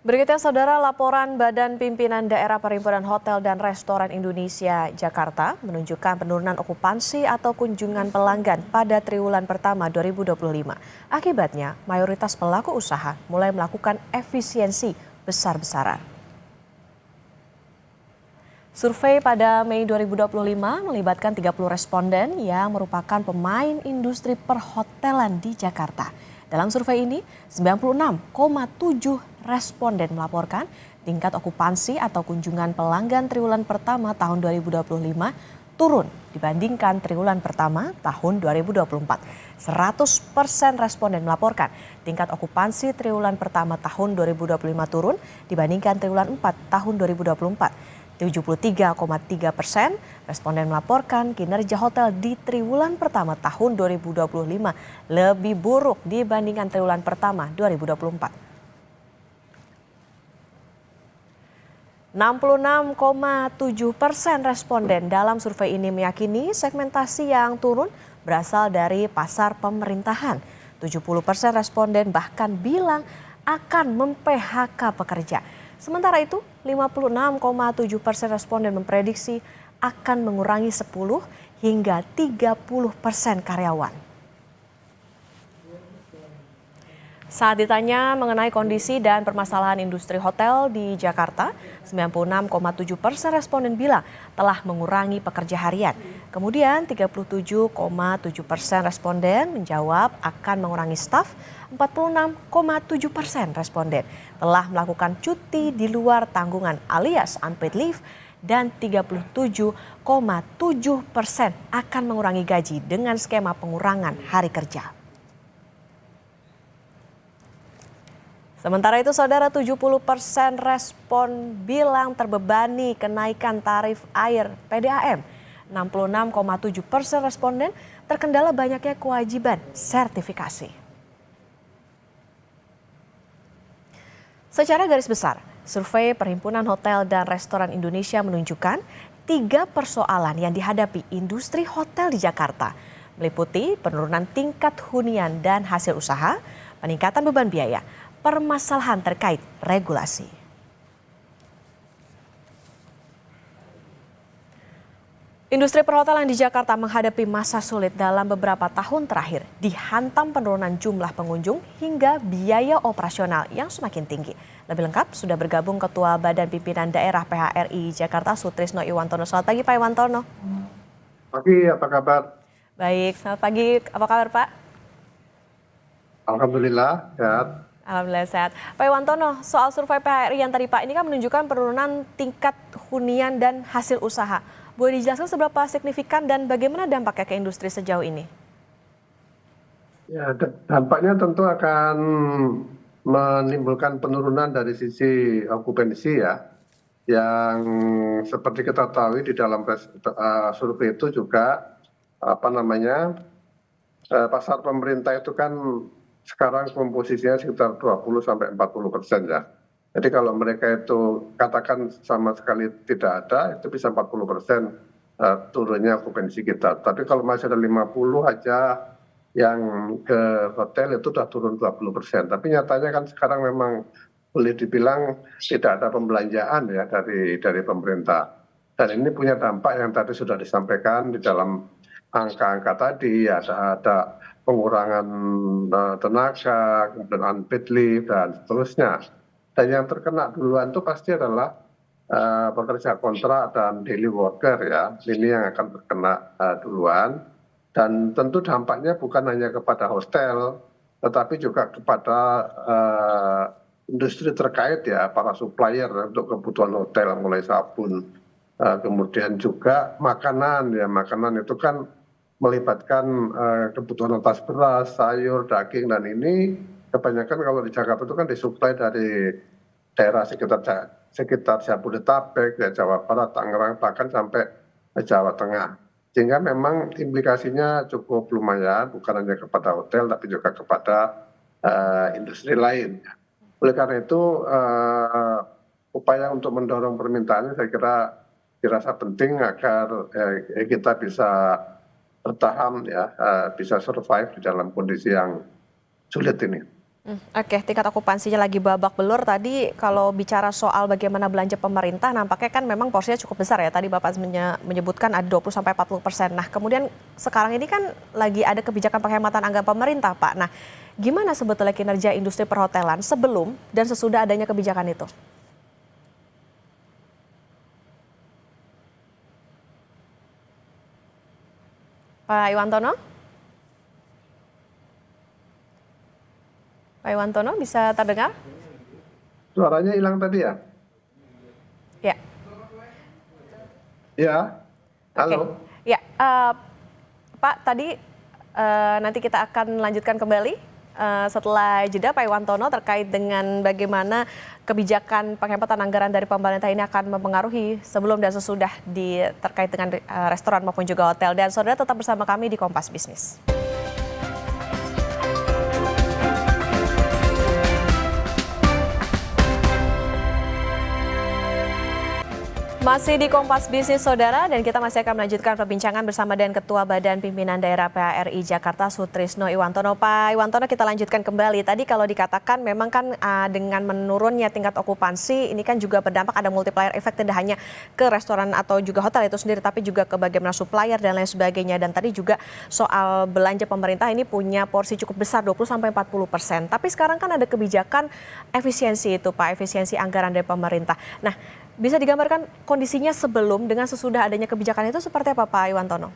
Berikutnya saudara, laporan Badan Pimpinan Daerah Perhimpunan Hotel dan Restoran Indonesia Jakarta menunjukkan penurunan okupansi atau kunjungan pelanggan pada triwulan pertama 2025. Akibatnya, mayoritas pelaku usaha mulai melakukan efisiensi besar-besaran. Survei pada Mei 2025 melibatkan 30 responden yang merupakan pemain industri perhotelan di Jakarta. Dalam survei ini, 96,7 responden melaporkan tingkat okupansi atau kunjungan pelanggan triwulan pertama tahun 2025 turun dibandingkan triwulan pertama tahun 2024. 100% responden melaporkan tingkat okupansi triwulan pertama tahun 2025 turun dibandingkan triwulan 4 tahun 2024. 73,3% responden melaporkan kinerja hotel di triwulan pertama tahun 2025 lebih buruk dibandingkan triwulan pertama 2024. 66,7% responden dalam survei ini meyakini segmentasi yang turun berasal dari pasar pemerintahan. 70% responden bahkan bilang akan mem-PHK pekerja. Sementara itu, 56,7% responden memprediksi akan mengurangi 10 hingga 30% karyawan. Saat ditanya mengenai kondisi dan permasalahan industri hotel di Jakarta, 96,7% responden bilang telah mengurangi pekerja harian. Kemudian 37,7% responden menjawab akan mengurangi staf, 46,7% responden telah melakukan cuti di luar tanggungan alias unpaid leave, dan 37,7% akan mengurangi gaji dengan skema pengurangan hari kerja. Sementara itu, saudara, 70% respon bilang terbebani kenaikan tarif air PDAM. 66,7% responden terkendala banyaknya kewajiban sertifikasi. Secara garis besar, survei Perhimpunan Hotel dan Restoran Indonesia menunjukkan 3 persoalan yang dihadapi industri hotel di Jakarta, meliputi penurunan tingkat hunian dan hasil usaha, peningkatan beban biaya, permasalahan terkait regulasi. Industri perhotelan di Jakarta menghadapi masa sulit dalam beberapa tahun terakhir, dihantam penurunan jumlah pengunjung hingga biaya operasional yang semakin tinggi. Lebih lengkap sudah bergabung Ketua Badan Pimpinan Daerah PHRI Jakarta, Sutrisno Iwantono. Selamat pagi Pak Iwantono. Pagi, apa kabar? Baik, selamat pagi. Apa kabar Pak? Alhamdulillah, sehat. Alhamdulillah sehat. Pak Iwantono, soal survei PHRI yang tadi Pak, ini kan menunjukkan penurunan tingkat hunian dan hasil usaha. Boleh dijelaskan seberapa signifikan dan bagaimana dampaknya ke industri sejauh ini? Ya, dampaknya tentu akan menimbulkan penurunan dari sisi okupansi ya. Yang seperti kita tahu di dalam survei itu juga pasar pemerintah itu kan sekarang komposisinya sekitar 20-40% ya. Jadi kalau mereka itu katakan sama sekali tidak ada, itu bisa 40% turunnya okupansi kita. Tapi kalau masih ada 50 aja yang ke hotel itu sudah turun 20%. Tapi nyatanya kan sekarang memang boleh dibilang tidak ada pembelanjaan ya dari pemerintah. Dan ini punya dampak yang tadi sudah disampaikan di dalam angka-angka tadi, ada pengurangan tenaga, kemudian unpaid leave dan seterusnya. Dan yang terkena duluan itu pasti adalah pekerja kontrak dan daily worker ya. Ini yang akan terkena duluan. Dan tentu dampaknya bukan hanya kepada hostel, tetapi juga kepada industri terkait ya, para supplier untuk kebutuhan hotel, mulai sabun, kemudian juga makanan ya. Makanan itu kan melibatkan kebutuhan atas beras, sayur, daging, dan ini kebanyakan kalau di Jakarta itu kan disuplai dari daerah sekitar Jabodetabek, ya, Jawa Barat, Tangerang, bahkan sampai Jawa Tengah. Sehingga memang implikasinya cukup lumayan, bukan hanya kepada hotel, tapi juga kepada industri lain. Oleh karena itu, upaya untuk mendorong permintaan saya kira dirasa penting agar kita bisa bertahan ya, bisa survive di dalam kondisi yang sulit ini. Oke, tingkat okupansinya lagi babak belur. Tadi kalau bicara soal bagaimana belanja pemerintah, nampaknya kan memang porsinya cukup besar ya. Tadi Bapak menyebutkan ada 20-40%. Nah, kemudian sekarang ini kan lagi ada kebijakan penghematan anggaran pemerintah, Pak. Nah, gimana sebetulnya kinerja industri perhotelan sebelum dan sesudah adanya kebijakan itu? Pak Iwantono? Pak Iwantono bisa terdengar? Suaranya hilang tadi ya? Ya, Ya, oke. halo. Ya, Pak, tadi nanti kita akan lanjutkan kembali setelah jeda Pak Iwantono terkait dengan bagaimana kebijakan penghematan anggaran dari pemerintah ini akan mempengaruhi sebelum dan sesudah terkait dengan restoran maupun juga hotel. Dan saudara tetap bersama kami di Kompas Bisnis. Masih di Kompas Bisnis Saudara, dan kita masih akan melanjutkan perbincangan bersama dengan Ketua Badan Pimpinan Daerah PHRI Jakarta Sutrisno Iwantono. Pak Iwantono, kita lanjutkan kembali. Tadi kalau dikatakan memang kan dengan menurunnya tingkat okupansi ini kan juga berdampak ada multiplier effect tidak hanya ke restoran atau juga hotel itu sendiri, tapi juga ke bagaimana supplier dan lain sebagainya. Dan tadi juga soal belanja pemerintah ini punya porsi cukup besar 20-40%. Tapi sekarang kan ada kebijakan efisiensi itu Pak, efisiensi anggaran dari pemerintah. Nah, bisa digambarkan kondisinya sebelum dengan sesudah adanya kebijakan itu seperti apa Pak Iwantono?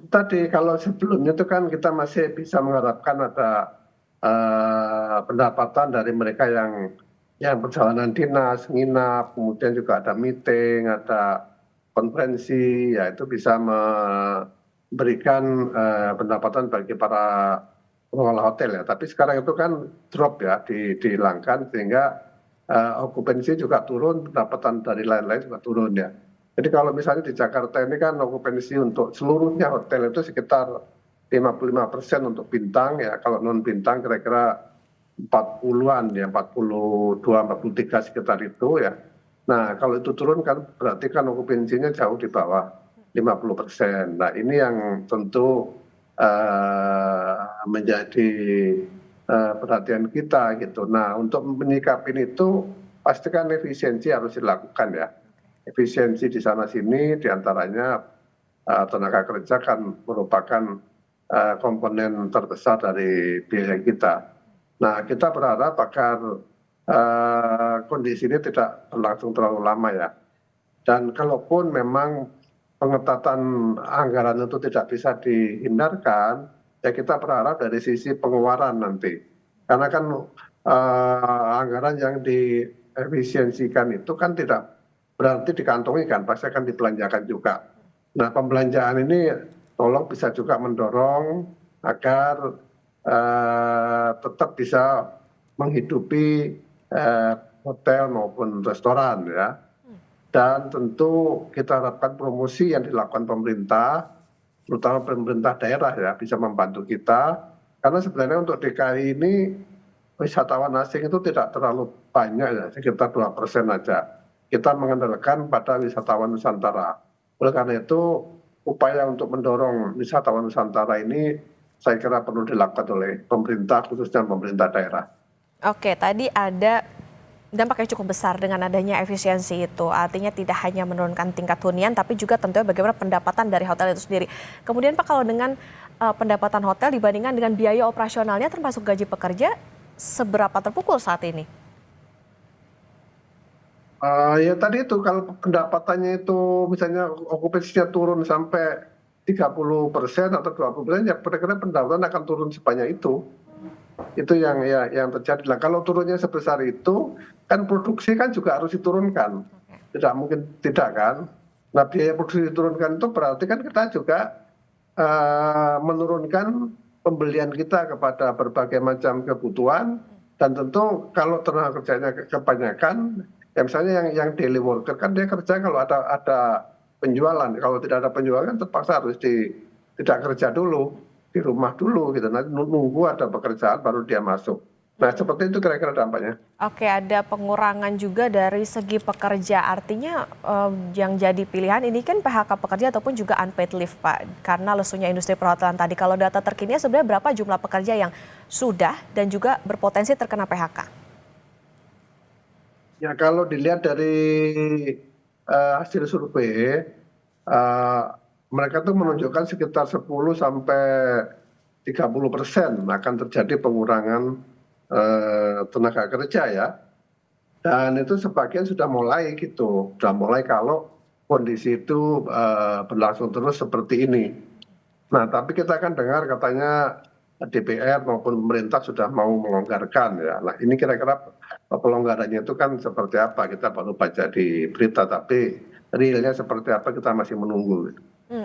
Tadi kalau sebelumnya itu kan kita masih bisa mengharapkan ada pendapatan dari mereka yang perjalanan dinas, nginap, kemudian juga ada meeting, ada konferensi, ya itu bisa memberikan pendapatan bagi para pengelola hotel ya. Tapi sekarang itu kan drop ya, dihilangkan sehingga okupansi juga turun, pendapatan dari lain-lain juga turun ya. Jadi kalau misalnya di Jakarta ini kan okupansi untuk seluruhnya hotel itu sekitar 55% untuk bintang ya, kalau non bintang kira-kira 40-an ya, 42, 43 sekitar itu ya. Nah kalau itu turun kan berarti kan okupansinya jauh di bawah 50%. Nah ini yang tentu menjadi perhatian kita gitu. Nah untuk menyikapi itu pastikan efisiensi harus dilakukan ya. Efisiensi di sana sini diantaranya tenaga kerja kan merupakan komponen terbesar dari biaya kita. Nah kita berharap agar kondisi ini tidak berlangsung terlalu lama ya. Dan kalaupun memang pengetatan anggaran itu tidak bisa dihindarkan, ya kita berharap dari sisi pengeluaran nanti. Karena kan anggaran yang diefisiensikan itu kan tidak berarti dikantongi kan, pasti akan dibelanjakan juga. Nah pembelanjaan ini tolong bisa juga mendorong agar tetap bisa menghidupi hotel maupun restoran ya. Dan tentu kita harapkan promosi yang dilakukan pemerintah, terutama pemerintah daerah ya, bisa membantu kita. Karena sebenarnya untuk DKI ini wisatawan asing itu tidak terlalu banyak ya, sekitar 2% aja. Kita mengandalkan pada wisatawan Nusantara. Oleh karena itu, upaya untuk mendorong wisatawan Nusantara ini saya kira perlu dilakukan oleh pemerintah, khususnya pemerintah daerah. Oke, tadi ada dampak yang cukup besar dengan adanya efisiensi itu. Artinya tidak hanya menurunkan tingkat hunian, tapi juga tentunya bagaimana pendapatan dari hotel itu sendiri. Kemudian Pak, kalau dengan pendapatan hotel dibandingkan dengan biaya operasionalnya termasuk gaji pekerja, seberapa terpukul saat ini? Ya tadi itu kalau pendapatannya itu misalnya okupansinya turun sampai 30% atau 20%, ya kira-kira pendapatan akan turun sebanyak itu. Itu yang terjadi. Nah, kalau turunnya sebesar itu, kan produksi kan juga harus diturunkan. Tidak mungkin tidak kan. Nah, biaya produksi diturunkan itu berarti kan kita juga menurunkan pembelian kita kepada berbagai macam kebutuhan. Dan tentu kalau tenaga kerjanya kebanyakan, ya misalnya yang daily worker kan dia kerja kalau ada penjualan. Kalau tidak ada penjualan kan terpaksa harus tidak kerja dulu, di rumah dulu gitu. Nanti nunggu ada pekerjaan baru dia masuk. Nah, seperti itu kira-kira dampaknya. Oke, ada pengurangan juga dari segi pekerja. Artinya yang jadi pilihan ini kan PHK pekerja ataupun juga unpaid leave, Pak. Karena lesunya industri perhotelan tadi. Kalau data terkini sebenarnya berapa jumlah pekerja yang sudah dan juga berpotensi terkena PHK? Ya, kalau dilihat dari hasil survei, eh, mereka tuh menunjukkan sekitar 10 sampai 30% akan terjadi pengurangan tenaga kerja ya. Dan itu sebagian sudah mulai gitu, sudah mulai kalau kondisi itu berlangsung terus seperti ini. Nah, tapi kita kan dengar katanya DPR maupun pemerintah sudah mau melonggarkan ya. Nah, ini kira-kira pelonggarannya itu kan seperti apa? Kita baru baca di berita, tapi realnya seperti apa kita masih menunggu.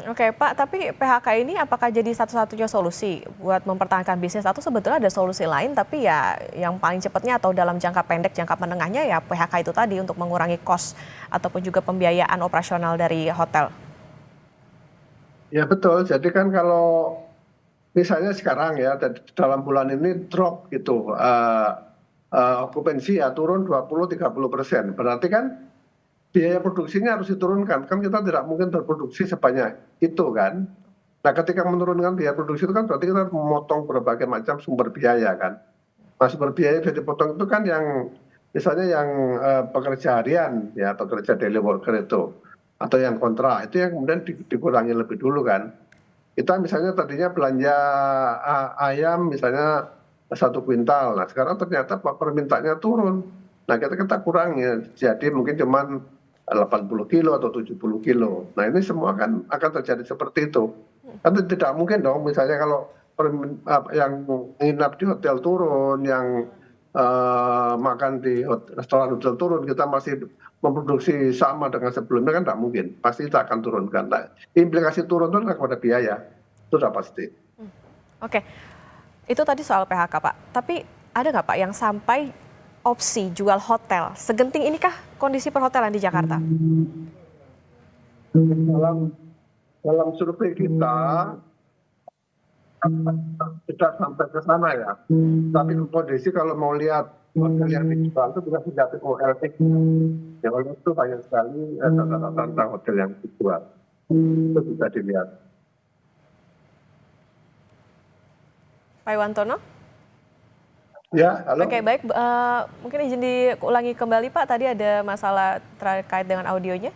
Oke, Pak, tapi PHK ini apakah jadi satu-satunya solusi buat mempertahankan bisnis atau sebetulnya ada solusi lain tapi ya yang paling cepatnya atau dalam jangka pendek, jangka menengahnya ya PHK itu tadi untuk mengurangi cost ataupun juga pembiayaan operasional dari hotel? Ya betul, jadi kan kalau misalnya sekarang ya dalam bulan ini drop gitu, okupansi ya turun 20-30%. Berarti kan biaya produksinya harus diturunkan, kan kita tidak mungkin berproduksi sebanyak itu kan. Nah, ketika menurunkan biaya produksi itu kan berarti kita harus memotong berbagai macam sumber biaya kan. Nah, sumber biaya yang dipotong itu kan yang misalnya yang pekerja harian ya, pekerja daily worker itu atau yang kontrak itu yang kemudian dikurangi lebih dulu kan. Kita misalnya tadinya belanja ayam misalnya 1 kuintal, nah sekarang ternyata permintaannya turun. Nah, kita kurangi jadi mungkin cuman 80 kilo atau 70 kilo. Nah, ini semua kan akan terjadi seperti itu. Kan tidak mungkin dong misalnya kalau yang nginap di hotel turun, yang makan di restoran hotel turun, kita masih memproduksi sama dengan sebelumnya kan tidak mungkin. Pasti kita akan turunkan. Nah, implikasi turun itu kan kepada biaya. Itu sudah pasti. Oke, itu tadi soal PHK, Pak. Tapi ada nggak, Pak, yang sampai opsi jual hotel? Segenting inikah kondisi perhotelan di Jakarta? Dalam survei kita tidak sampai ke sana ya. Tapi kondisi kalau mau lihat hotel yang dijual itu bisa dilihat di OLX. Ya, OLX itu banyak sekali data-data tentang hotel yang dijual. Itu bisa dilihat. Pak Iwantono? Ya, halo. Oke, baik. Mungkin izin diulangi kembali, Pak. Tadi ada masalah terkait dengan audionya.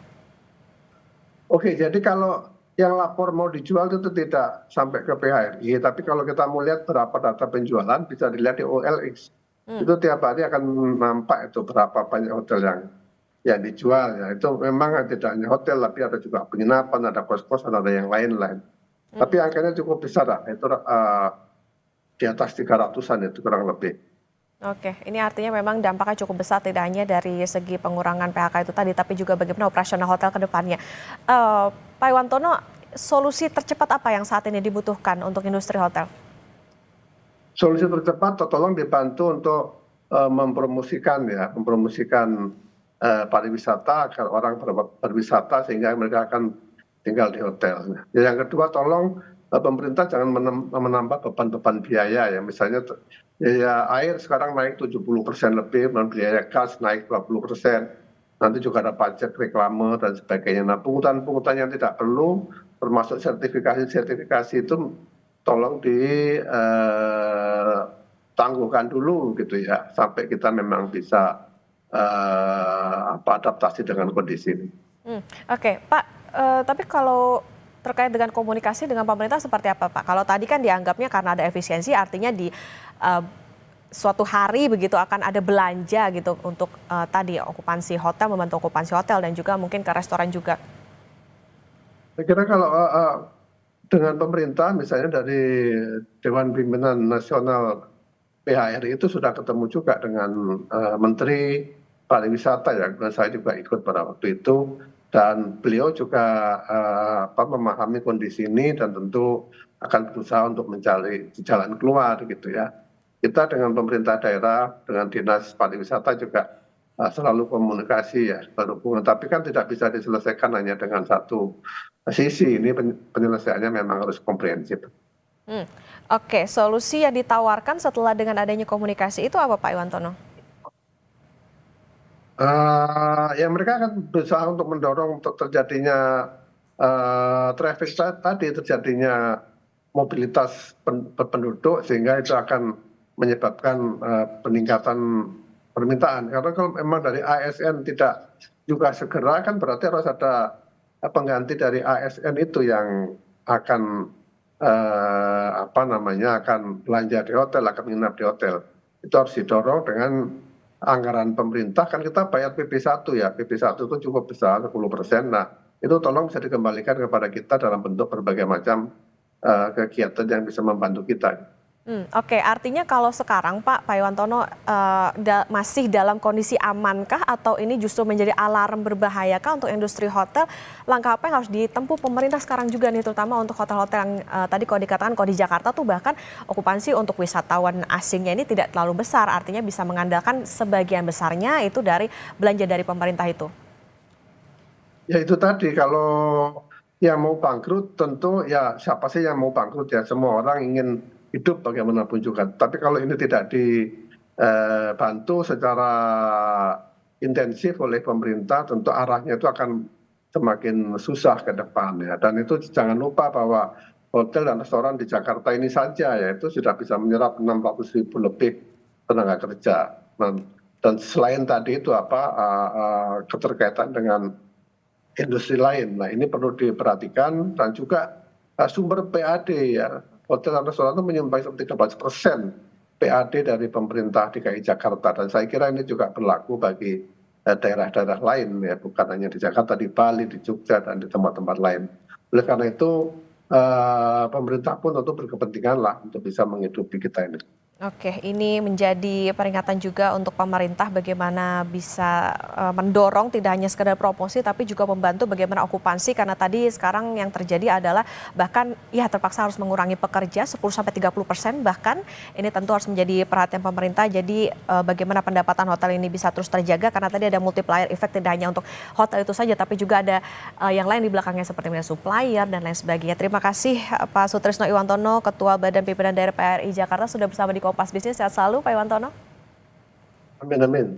Oke, jadi kalau yang lapor mau dijual itu tidak sampai ke PHRI, tapi kalau kita mau lihat berapa data penjualan bisa dilihat di OLX. Itu tiap hari akan nampak itu berapa banyak hotel yang dijual ya. Itu memang tidak hanya hotel, tapi ada juga penginapan, ada kos-kosan, ada yang lain-lain. Tapi angkanya cukup besar lah, itu di atas 300-an itu kurang lebih. Oke, ini artinya memang dampaknya cukup besar tidak hanya dari segi pengurangan PHK itu tadi, tapi juga bagaimana operasional hotel ke depannya. Pak Iwantono, solusi tercepat apa yang saat ini dibutuhkan untuk industri hotel? Solusi tercepat tolong dibantu untuk mempromosikan pariwisata agar orang berwisata sehingga mereka akan tinggal di hotel. Yang kedua, tolong pemerintah jangan menambah beban-beban biaya ya. Misalnya biaya air sekarang naik 70% lebih, dan biaya gas naik 20%. Nanti juga ada pajak reklame dan sebagainya. Nah, pungutan-pungutan yang tidak perlu, termasuk sertifikasi itu tolong ditangguhkan dulu gitu ya, sampai kita memang bisa adaptasi dengan kondisi ini. Oke, Pak, tapi kalau terkait dengan komunikasi dengan pemerintah seperti apa, Pak? Kalau tadi kan dianggapnya karena ada efisiensi, artinya di suatu hari begitu akan ada belanja gitu untuk tadi okupansi hotel, membantu okupansi hotel dan juga mungkin ke restoran juga. Saya kira kalau dengan pemerintah misalnya dari Dewan Pimpinan Nasional PHRI itu sudah ketemu juga dengan Menteri Pariwisata ya, dan saya juga ikut pada waktu itu, dan beliau juga memahami kondisi ini dan tentu akan berusaha untuk mencari jalan keluar gitu ya. Kita dengan pemerintah daerah, dengan dinas pariwisata juga selalu komunikasi ya, berhubungan. Tapi kan tidak bisa diselesaikan hanya dengan satu sisi, ini penyelesaiannya memang harus komprehensif. Hmm. Oke, solusi yang ditawarkan setelah dengan adanya komunikasi itu apa Pak Iwantono? Ya mereka akan berusaha untuk mendorong untuk terjadinya traffic tadi, terjadinya mobilitas penduduk sehingga itu akan menyebabkan peningkatan permintaan. Karena kalau memang dari ASN tidak juga segera kan berarti harus ada pengganti dari ASN itu yang akan apa namanya akan belanja di hotel, akan menginap di hotel. Itu harus didorong dengan anggaran pemerintah. Kan kita bayar PP1 ya, PP1 itu cukup besar 10%. Nah itu tolong bisa dikembalikan kepada kita dalam bentuk berbagai macam kegiatan yang bisa membantu kita. Oke, artinya kalau sekarang Pak Iwantono masih dalam kondisi amankah atau ini justru menjadi alarm berbahayakah untuk industri hotel? Langkah apa yang harus ditempuh pemerintah sekarang juga nih, terutama untuk hotel-hotel yang tadi kalau dikatakan kalau di Jakarta tuh bahkan okupansi untuk wisatawan asingnya ini tidak terlalu besar, artinya bisa mengandalkan sebagian besarnya itu dari belanja dari pemerintah itu. Ya itu tadi, kalau yang mau bangkrut tentu ya siapa sih yang mau bangkrut ya, semua orang ingin hidup bagaimanapun juga. Tapi kalau ini tidak dibantu secara intensif oleh pemerintah, tentu arahnya itu akan semakin susah ke depan ya. Dan itu jangan lupa bahwa hotel dan restoran di Jakarta ini saja ya itu sudah bisa menyerap 600.000 lebih tenaga kerja. Dan selain tadi itu keterkaitan dengan industri lain. Nah ini perlu diperhatikan dan juga sumber PAD ya. Hotel dan restoran itu menyumbang seperti 13% PAD dari pemerintah DKI Jakarta dan saya kira ini juga berlaku bagi daerah-daerah lain ya, bukan hanya di Jakarta, di Bali, di Jogja dan di tempat-tempat lain. Oleh karena itu pemerintah pun tentu berkepentingan lah untuk bisa menghidupi kita ini. Oke, ini menjadi peringatan juga untuk pemerintah bagaimana bisa mendorong tidak hanya sekedar promosi tapi juga membantu bagaimana okupansi karena tadi sekarang yang terjadi adalah bahkan ya terpaksa harus mengurangi pekerja 10-30% bahkan ini tentu harus menjadi perhatian pemerintah. Jadi bagaimana pendapatan hotel ini bisa terus terjaga karena tadi ada multiplier effect tidak hanya untuk hotel itu saja tapi juga ada yang lain di belakangnya seperti supplier dan lain sebagainya. Terima kasih Pak Sutrisno Iwantono, Ketua Badan Pimpinan Daerah PRI Jakarta sudah bersama di Kompas Bisnis. Sehat selalu Pak Iwantono. Amin, amin.